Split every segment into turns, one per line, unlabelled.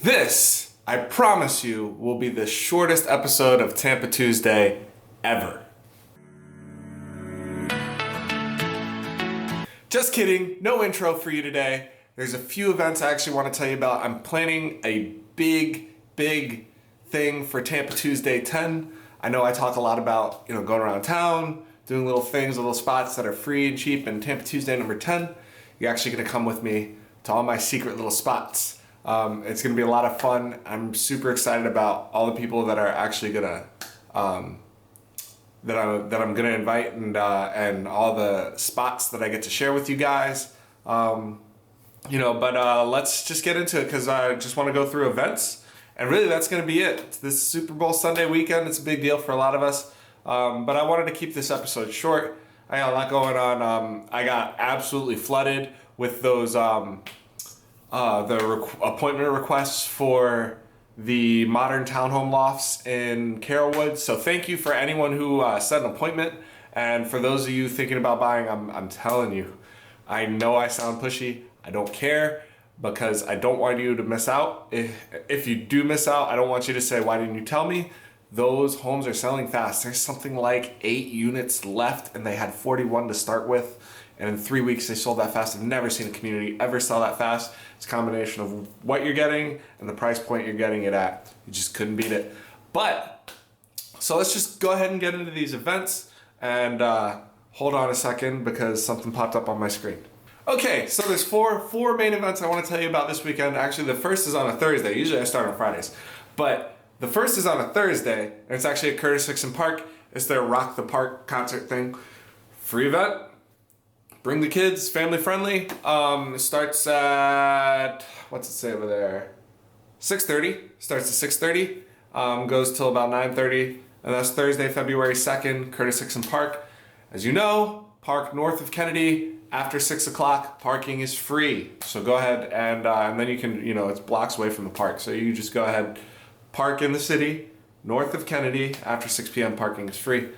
This, I promise you, will be the shortest episode of Tampa Tuesday ever. Just kidding, no intro for you today. There's a few events I actually want to tell you about. I'm planning a big thing for Tampa Tuesday 10. I know I talk a lot about, going around town, doing little things, little spots that are free and cheap, and Tampa Tuesday number 10, you're actually going to come with me to all my secret little spots. It's going to be a lot of fun. I'm super excited about all the people that are actually going to that I'm going to invite and all the spots that I get to share with you guys. But let's just get into it because I just want to go through events, and really that's going to be it. It's this Super Bowl Sunday weekend. It's a big deal for a lot of us, but I wanted to keep this episode short. I got a lot going on. I got absolutely flooded with those appointment requests for the modern townhome lofts in Carrollwood. So thank you for anyone who set an appointment. And for those of you thinking about buying, I'm telling you, I know I sound pushy. I don't care because I don't want you to miss out. If you do miss out, I don't want you to say, why didn't you tell me? Those homes are selling fast. There's something like 8 units left and they had 41 to start with. And in 3 weeks, they sold that fast. I've never seen a community ever sell that fast. It's a combination of what you're getting and the price point you're getting it at. You just couldn't beat it. So let's just go ahead and get into these events. And hold on a second because something popped up on my screen. Okay, so there's four main events I want to tell you about this weekend. Actually, the first is on a Thursday. Usually I start on Fridays. But the first is on a Thursday, and it's actually at Curtis Dixon Park. It's their Rock the Park concert thing. Free event. Bring the kids, family friendly. It starts at, what's it say over there? 6:30. Starts at 6:30. Goes till about 9:30. And that's Thursday, February 2nd, Curtis Dixon Park. As you know, park north of Kennedy. After 6 o'clock, parking is free. So go ahead and then you can, it's blocks away from the park. So you just go ahead, park in the city, north of Kennedy. After 6 p.m., parking is free.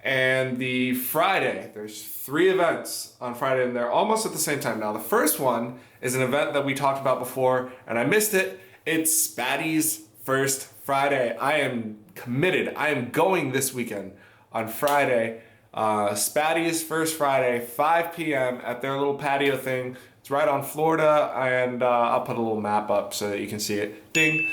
And the Friday, there's 3 events on Friday, and they're almost at the same time. Now, the first one is an event that we talked about before, and I missed it. It's Spatty's First Friday. I am committed. I am going this weekend on Friday. Spatty's First Friday, 5 p.m. at their little patio thing. It's right on Florida, and I'll put a little map up so that you can see it. Ding.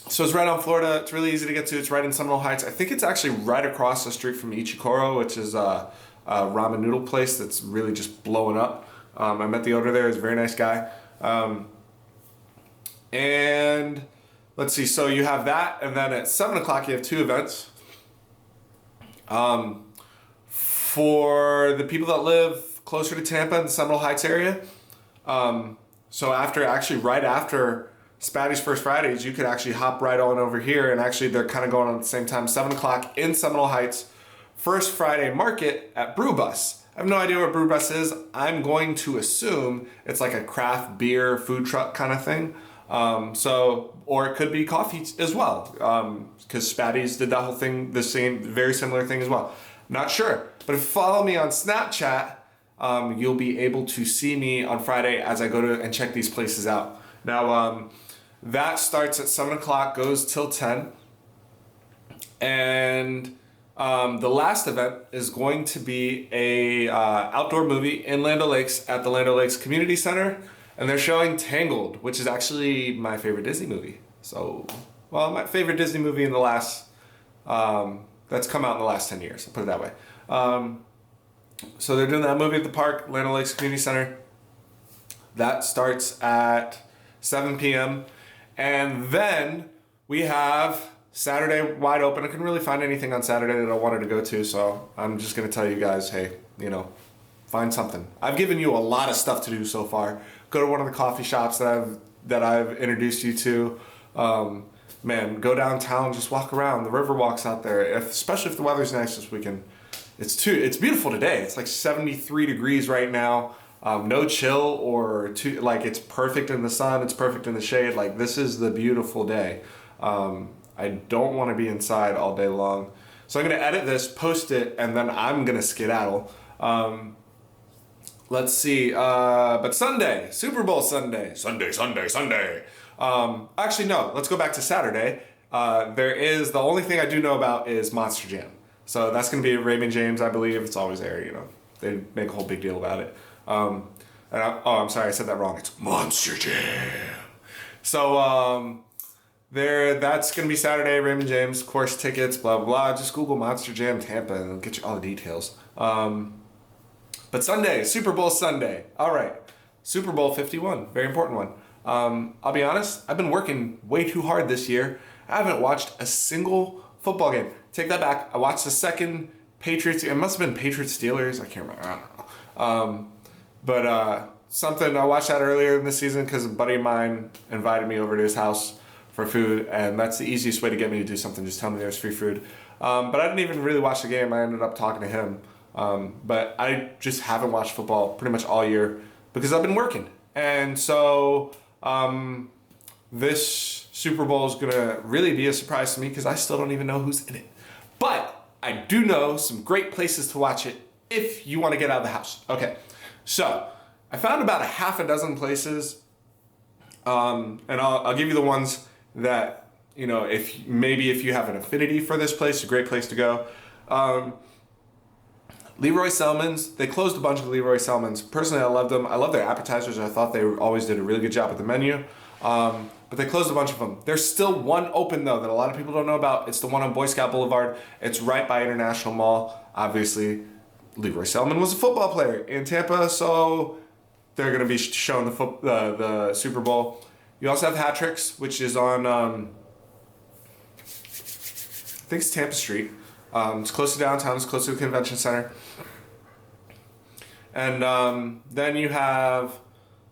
So it's right on Florida. It's really easy to get to. It's right in Seminole Heights. I think it's actually right across the street from Ichikoro, which is a ramen noodle place that's really just blowing up. I met the owner there. He's a very nice guy. And let's see. So you have that, and then at 7 o'clock you have 2 events. For the people that live closer to Tampa in the Seminole Heights area. So right after Spatty's First Fridays, you could actually hop right on over here, and actually they're kind of going on at the same time. 7 o'clock in Seminole Heights, First Friday Market at Brew Bus. I have no idea what Brew Bus is. I'm going to assume it's like a craft beer food truck kind of thing. Or it could be coffee as well, because Spatty's did that whole thing, very similar thing as well. Not sure, but if you follow me on Snapchat, you'll be able to see me on Friday as I go to and check these places out. Now, that starts at 7 o'clock, goes till 10. And the last event is going to be a outdoor movie in Land O'Lakes at the Land O'Lakes Community Center. And they're showing Tangled, which is actually my favorite Disney movie. My favorite Disney movie in the last, that's come out in the last 10 years, I'll put it that way. So they're doing that movie at the park, Land O'Lakes Community Center. That starts at 7 p.m. And then we have Saturday wide open. I couldn't really find anything on Saturday that I wanted to go to, so I'm just going to tell you guys, hey, find something. I've given you a lot of stuff to do so far. Go to one of the coffee shops that I've introduced you to. Go downtown, just walk around. The river walks out there, especially if the weather's nice this weekend. It's beautiful today. It's like 73 degrees right now. No chill it's perfect in the sun, it's perfect in the shade. Like, this is the beautiful day. I don't want to be inside all day long. So I'm going to edit this, post it, and then I'm going to skedaddle. let's see. But Sunday, Super Bowl Sunday. Sunday. Actually, no. Let's go back to Saturday. The only thing I do know about is Monster Jam. So that's going to be at Raymond James, I believe. It's always there, you know. They make a whole big deal about it. I'm sorry, I said that wrong. It's Monster Jam. So that's going to be Saturday, Raymond James. Course tickets, blah, blah, blah. Just Google Monster Jam Tampa and it'll get you all the details. But Sunday, Super Bowl Sunday. All right. Super Bowl 51, very important one. I'll be honest, I've been working way too hard this year. I haven't watched a single football game. Take that back. I watched the second Patriots. It must have been Patriots Steelers. I can't remember. I don't know. But something, I watched that earlier in the season because a buddy of mine invited me over to his house for food, and that's the easiest way to get me to do something. Just tell me there's free food. But I didn't even really watch the game. I ended up talking to him. But I just haven't watched football pretty much all year because I've been working. And so this Super Bowl is going to really be a surprise to me because I still don't even know who's in it. But I do know some great places to watch it if you want to get out of the house. Okay, so I found about a half a dozen places, and I'll give you the ones that, you know, if you have an affinity for this place, a great place to go. Leroy Selman's, they closed a bunch of Leroy Selman's. Personally, I loved them. I love their appetizers. I thought they always did a really good job with the menu. But they closed a bunch of them. There's still one open, though, that a lot of people don't know about. It's the one on Boy Scout Boulevard. It's right by International Mall. Obviously, Leroy Selman was a football player in Tampa, so they're going to be showing the Super Bowl. You also have Hat Tricks, which is on, I think it's Tampa Street. It's close to downtown. It's close to the convention center. And then you have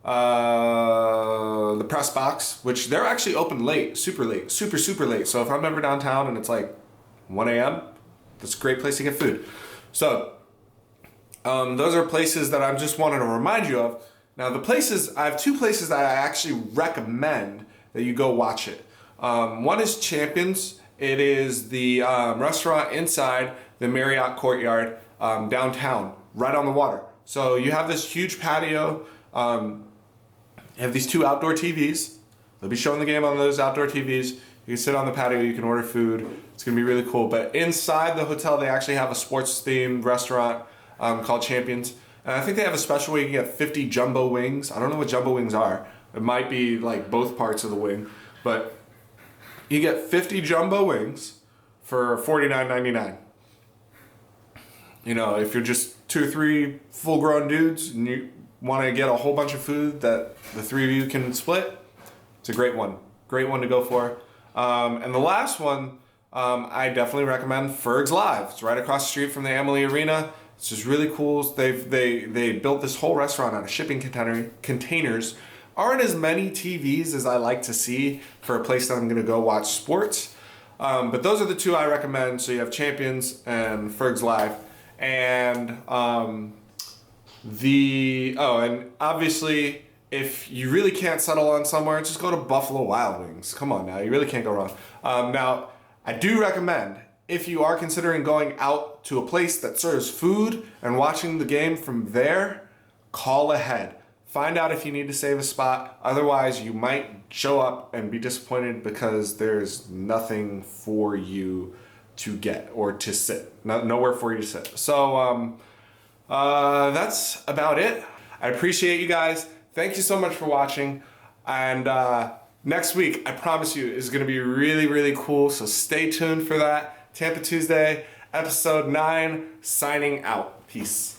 the Press Box, which they're actually open late, super late. So if I'm ever downtown and it's like 1 a.m., that's a great place to get food. So those are places that I just wanted to remind you of. Now I have two places that I actually recommend that you go watch it. One is Champions. It is the restaurant inside the Marriott Courtyard downtown, right on the water. So you have this huge patio. You have these two outdoor TVs. They'll be showing the game on those outdoor TVs. You can sit on the patio, you can order food. It's gonna be really cool. But inside the hotel, they actually have a sports-themed restaurant called Champions. And I think they have a special where you can get 50 jumbo wings. I don't know what jumbo wings are. It might be like both parts of the wing. But you get 50 jumbo wings for $49.99. You know, if you're just 2 or 3 full-grown dudes and you want to get a whole bunch of food that the 3 of you can split, it's a great one. Great one to go for. And the last one, I definitely recommend Ferg's Live. It's right across the street from the Amalie Arena. It's just really cool. They built this whole restaurant out of shipping containers. Aren't as many TVs as I like to see for a place that I'm going to go watch sports. But those are the two I recommend. So you have Champions and Ferg's Live. And and obviously, if you really can't settle on somewhere, just go to Buffalo Wild Wings. Come on now, you really can't go wrong. Now, I do recommend, if you are considering going out to a place that serves food and watching the game from there, call ahead. Find out if you need to save a spot. Otherwise, you might show up and be disappointed because there's nothing for you to get or to sit. Nowhere for you to sit. So that's about it. I appreciate you guys. Thank you so much for watching. And next week, I promise you, is going to be really, really cool. So stay tuned for that. Tampa Tuesday, episode 9, signing out. Peace.